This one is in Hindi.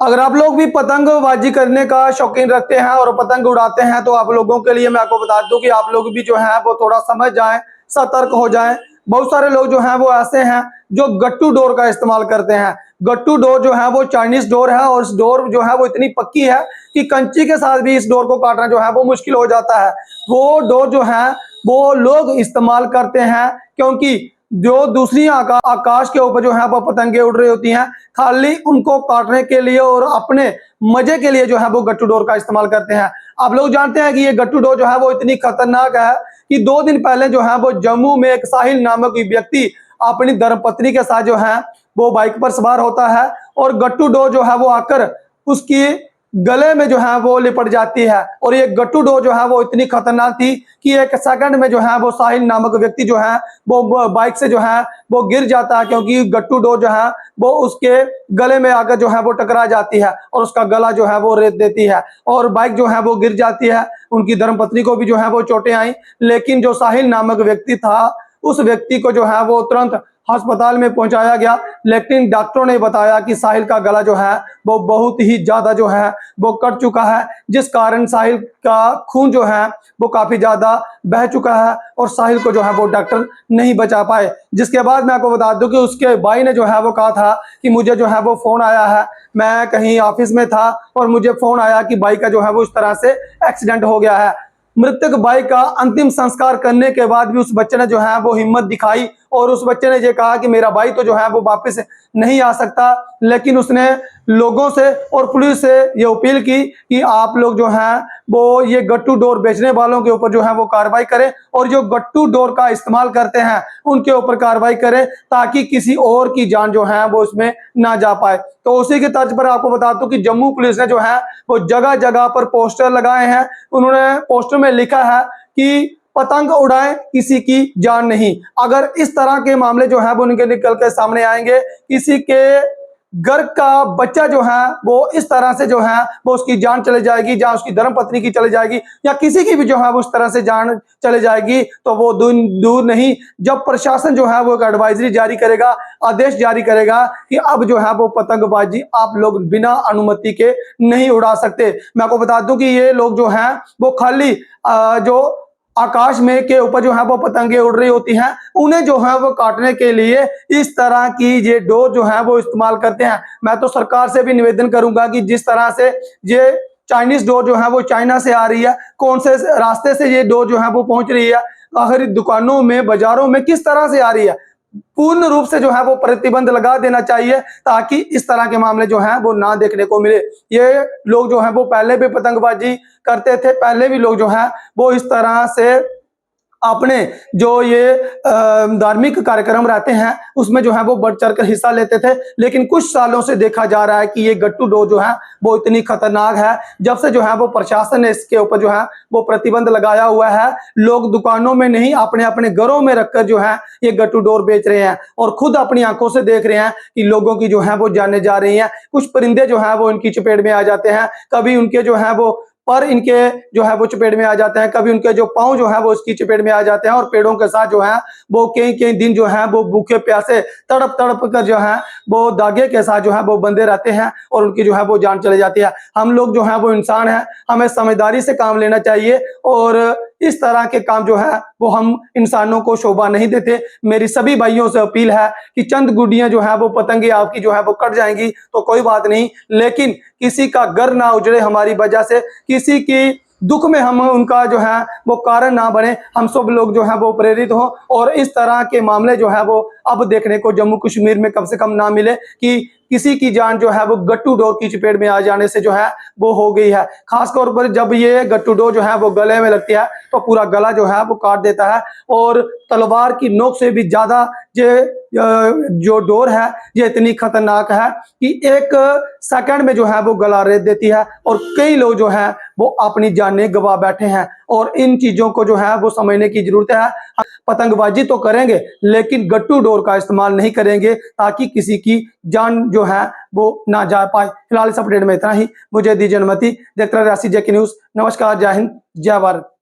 अगर आप लोग भी पतंगबाजी करने का शौकीन रखते हैं और पतंग उड़ाते हैं तो आप लोगों के लिए मैं आपको बता दूं कि आप लोग भी जो है वो थोड़ा समझ जाएं, सतर्क हो जाएं। बहुत सारे लोग जो हैं वो ऐसे हैं जो गट्टू डोर का इस्तेमाल करते हैं। गट्टू डोर जो है वो चाइनीज डोर है और इस डोर जो है वो इतनी पक्की है कि कंची के साथ भी इस डोर को काटना जो है वो मुश्किल हो जाता है। वो डोर जो है वो लोग इस्तेमाल करते हैं क्योंकि जो दूसरी आकाश के ऊपर जो है वो पतंगे उड़ रही होती हैं, खाली उनको काटने के लिए और अपने मजे के लिए जो है वो गट्टू डोर का इस्तेमाल करते हैं। आप लोग जानते हैं कि ये गट्टू डोर जो है वो इतनी खतरनाक है कि 2 दिन पहले जो है वो जम्मू में एक साहिल नामक व्यक्ति अपनी धर्मपत्नी के साथ जो है वो बाइक पर सवार होता है और गट्टू डोर जो है वो आकर उसकी गले में जो है वो लिपट जाती है। और ये गट्टू डोर जो है वो इतनी खतरनाक थी कि 1 सेकंड में जो है वो साहिल नामक व्यक्ति जो है वो बाइक से जो है वो गिर जाता है, क्योंकि गट्टू डोर जो है वो उसके गले में आकर जो है वो टकरा जाती है और उसका गला जो है वो रेत देती है और बाइक जो है वो गिर जाती है। उनकी धर्मपत्नी को भी जो है वो चोटें आई, लेकिन जो साहिल नामक व्यक्ति था उस व्यक्ति को जो है वो तुरंत अस्पताल में पहुंचाया गया, लेकिन डॉक्टरों ने बताया कि साहिल का गला जो है वो बहुत ही ज्यादा जो है वो कट चुका है, जिस कारण साहिल का खून जो है वो काफी ज्यादा बह चुका है और साहिल को जो है वो डॉक्टर नहीं बचा पाए। जिसके बाद मैं आपको बता दूं कि उसके भाई ने जो है वो कहा था कि मुझे जो है वो फोन आया है, मैं कहीं ऑफिस में था और मुझे फोन आया कि भाई का जो है वो इस तरह से एक्सीडेंट हो गया है। मृतक भाई का अंतिम संस्कार करने के बाद भी उस बच्चे ने जो है वो हिम्मत दिखाई और उस बच्चे ने ये कहा कि मेरा भाई तो जो है वो वापस नहीं आ सकता, लेकिन उसने लोगों से और पुलिस से ये अपील की कि आप लोग जो हैं वो ये गट्टू डोर बेचने वालों के ऊपर जो है वो कार्रवाई करें और जो गट्टू डोर का इस्तेमाल करते हैं उनके ऊपर कार्रवाई करें, ताकि किसी और की जान जो है वो इसमें ना जा पाए। तो उसी के तर्ज पर आपको बता दूं कि जम्मू पुलिस ने जो है वो जगह जगह पर पोस्टर लगाए हैं। उन्होंने पोस्टर में लिखा है कि पतंग उड़ाएं, किसी की जान नहीं। अगर इस तरह के मामले जो है वो उनके निकल के सामने आएंगे, किसी के घर का बच्चा जो है वो इस तरह से जो है वो उसकी जान चले जाएगी, जहां उसकी धर्मपत्नी की चले जाएगी या किसी की भी जो है वो उस तरह से जान चले जाएगी, तो वो दूर नहीं जब प्रशासन जो है वो एक एडवाइजरी जारी करेगा, आदेश जारी करेगा कि अब जो है वो पतंगबाजी आप लोग बिना अनुमति के नहीं उड़ा सकते। मैं आपको बता दूं कि ये लोग जो हैं वो खाली जो आकाश में के ऊपर जो है वो पतंगे उड़ रही होती हैं, उन्हें जो है वो काटने के लिए इस तरह की ये डोर जो है वो इस्तेमाल करते हैं। मैं तो सरकार से भी निवेदन करूंगा कि जिस तरह से ये चाइनीज डोर जो है वो चाइना से आ रही है, कौन से रास्ते से ये डोर जो है वो पहुंच रही है, आखिर दुकानों में बाजारों में किस तरह से आ रही है, पूर्ण रूप से जो है वो प्रतिबंध लगा देना चाहिए, ताकि इस तरह के मामले जो हैं वो ना देखने को मिले। ये लोग जो हैं वो पहले भी पतंगबाजी करते थे, पहले भी लोग जो हैं वो इस तरह से अपने जो ये धार्मिक कार्यक्रम रहते हैं उसमें जो है वो बढ़ चढ़कर हिस्सा लेते थे। लेकिन कुछ सालों से देखा जा रहा है कि ये गट्टू डोर जो है वो इतनी खतरनाक है, जब से जो है वो प्रशासन ने इसके ऊपर जो है वो प्रतिबंध लगाया हुआ है, लोग दुकानों में नहीं अपने अपने घरों में रखकर जो है ये गट्टू डोर बेच रहे हैं और खुद अपनी आंखों से देख रहे हैं कि लोगों की जो है वो जाने जा रही हैं। कुछ परिंदे जो है वो इनकी चपेट में आ जाते हैं, कभी उनके जो है वो पर इनके जो है वो चपेट में आ जाते हैं, कभी उनके जो पांव जो है वो इसकी चपेट में आ जाते हैं और पेड़ों के साथ जो है वो कई कई दिन जो है वो भूखे प्यासे तड़प तड़प कर जो है वो दागे के साथ जो है वो बंधे रहते हैं और उनकी जो है वो जान चली जाती है। हम लोग जो है वो इंसान है, हमें समझदारी से काम लेना चाहिए और इस तरह के काम जो है वो हम इंसानों को शोभा नहीं देते। मेरी सभी भाइयों से अपील है कि चंद गुड्डियां जो है वो पतंगे आपकी जो है वो कट जाएंगी तो कोई बात नहीं, लेकिन किसी का घर ना उजड़े हमारी वजह से, किसी की दुख में हम उनका जो है वो कारण ना बने। हम सब लोग जो है वो प्रेरित हो और इस तरह के मामले जो है वो अब देखने को जम्मू कश्मीर में कम से कम ना मिले कि किसी की जान जो है वो गट्टू डोर की चपेट में आ जाने से जो है वो हो गई है। खास तौर पर जब ये गट्टू डोर जो है वो गले में लगती है तो पूरा गला जो है वो काट देता है और तलवार की नोक से भी ज्यादा ये जो डोर है ये इतनी खतरनाक है कि 1 सेकंड में जो है वो गला रेत देती है और कई लोग जो है वो अपनी जानें गवा बैठे हैं। और इन चीजों को जो है वो समझने की जरूरत है। पतंगबाजी तो करेंगे लेकिन गट्टू डोर का इस्तेमाल नहीं करेंगे, ताकि किसी की जान जो है वो ना जा पाए। फिलहाल इस अपडेट में इतना ही, मुझे दीजिए अनुमति। देखते रहिए रियासी जेके न्यूज। नमस्कार, जय हिंद, जय भारत।